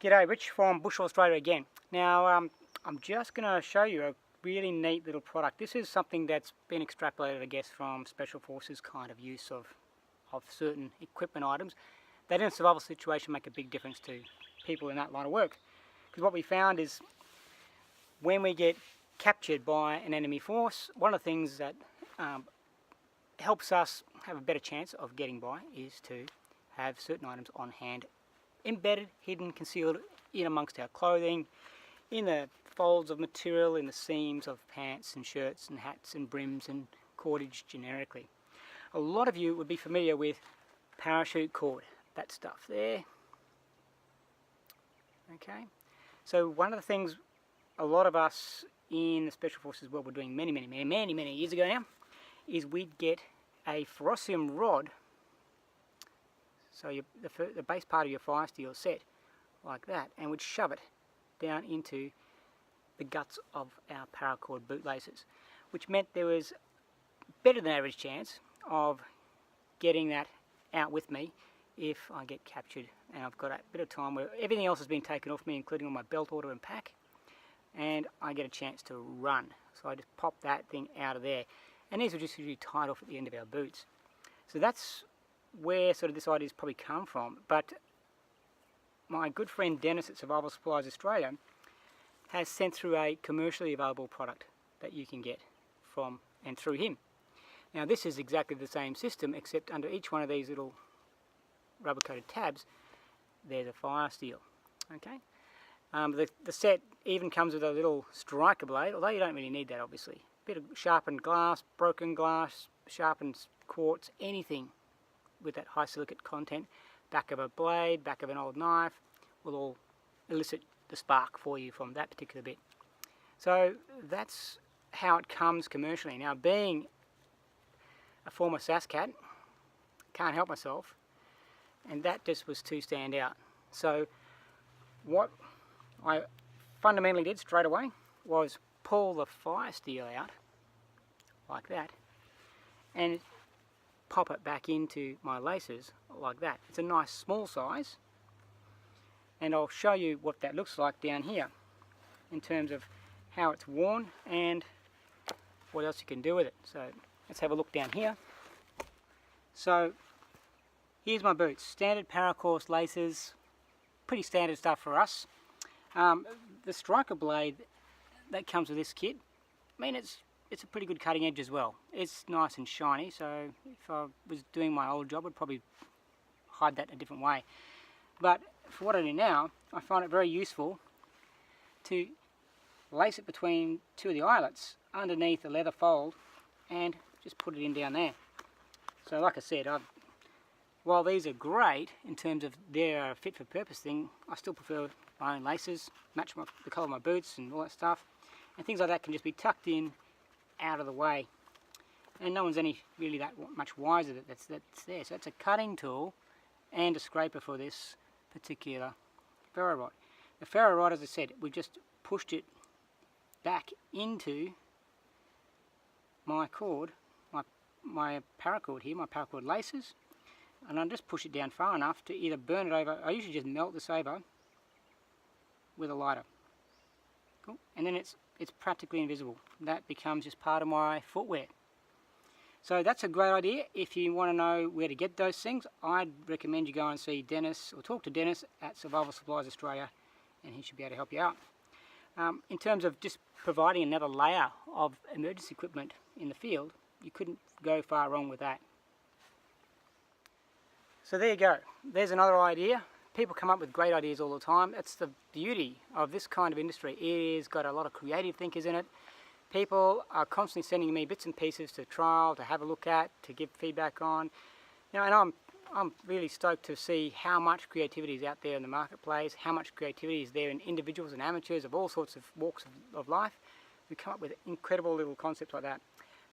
G'day, Rich from Bushel Australia again. Now I'm just going to show you a really neat little product. This is something that's been extrapolated, I guess, from Special Forces kind of use of certain equipment items that in a survival situation make a big difference to people in that line of work. Because what we found is when we get captured by an enemy force, one of the things that helps us have a better chance of getting by is to have certain items on hand, embedded, hidden, concealed in amongst our clothing, in the folds of material, in the seams of pants and shirts and hats and brims and cordage generically. A lot of you would be familiar with parachute cord, that stuff there. Okay, so one of the things a lot of us in the Special Forces world were doing many years ago now is we'd get a ferrocerium rod. So the base part of your fire steel set like that, and we'd shove it down into the guts of our paracord bootlaces, which meant there was better than average chance of getting that out with me if I get captured and I've got a bit of time where everything else has been taken off me, including all my belt order and pack, and I get a chance to run. So I just pop that thing out of there, and these are just usually tied off at the end of our boots. So that's where sort of this idea's probably come from. But my good friend Dennis at Survival Supplies Australia has sent through a commercially available product that you can get from and through him. Now this is exactly the same system, except under each one of these little rubber coated tabs there's a fire steel. Okay, the set even comes with a little striker blade, although you don't really need that obviously. Bit of sharpened glass, broken glass, sharpened quartz, anything with that high silicate content, back of a blade, back of an old knife, will all elicit the spark for you from that particular bit. So that's how it comes commercially. Now, being a former SASCAT, can't help myself, and that just was too stand out. So what I fundamentally did straight away was pull the fire steel out like that and pop it back into my laces like that. It's a nice small size, and I'll show you what that looks like down here in terms of how it's worn and what else you can do with it. So let's have a look down here. So here's my boots, standard paracord laces, pretty standard stuff for us. The striker blade that comes with this kit, I mean it's a pretty good cutting edge as well. It's nice and shiny, so if I was doing my old job I'd probably hide that a different way. But for what I do now, I find it very useful to lace it between two of the eyelets underneath the leather fold and just put it in down there. So like I said, while these are great in terms of their fit for purpose thing, I still prefer my own laces, match the colour of my boots and all that stuff, and things like that can just be tucked in out of the way, and no one's really that much wiser that that's there. So it's a cutting tool and a scraper for this particular ferro rod. The ferro rod, as I said, we just pushed it back into my cord, my paracord here, my paracord laces, and I just push it down far enough to either burn it over. I usually just melt this over with a lighter. Cool. And then it's practically invisible. That becomes just part of my footwear. So that's a great idea. If you want to know where to get those things, I'd recommend you go and see Dennis, or talk to Dennis at Survival Supplies Australia, and he should be able to help you out. In terms of just providing another layer of emergency equipment in the field, you couldn't go far wrong with that. So there you go. There's another idea. People come up with great ideas all the time. That's the beauty of this kind of industry. It has got a lot of creative thinkers in it. People are constantly sending me bits and pieces to trial, to have a look at, to give feedback on. You know, and I'm really stoked to see how much creativity is out there in the marketplace, how much creativity is there in individuals and amateurs of all sorts of walks of life who come up with incredible little concepts like that.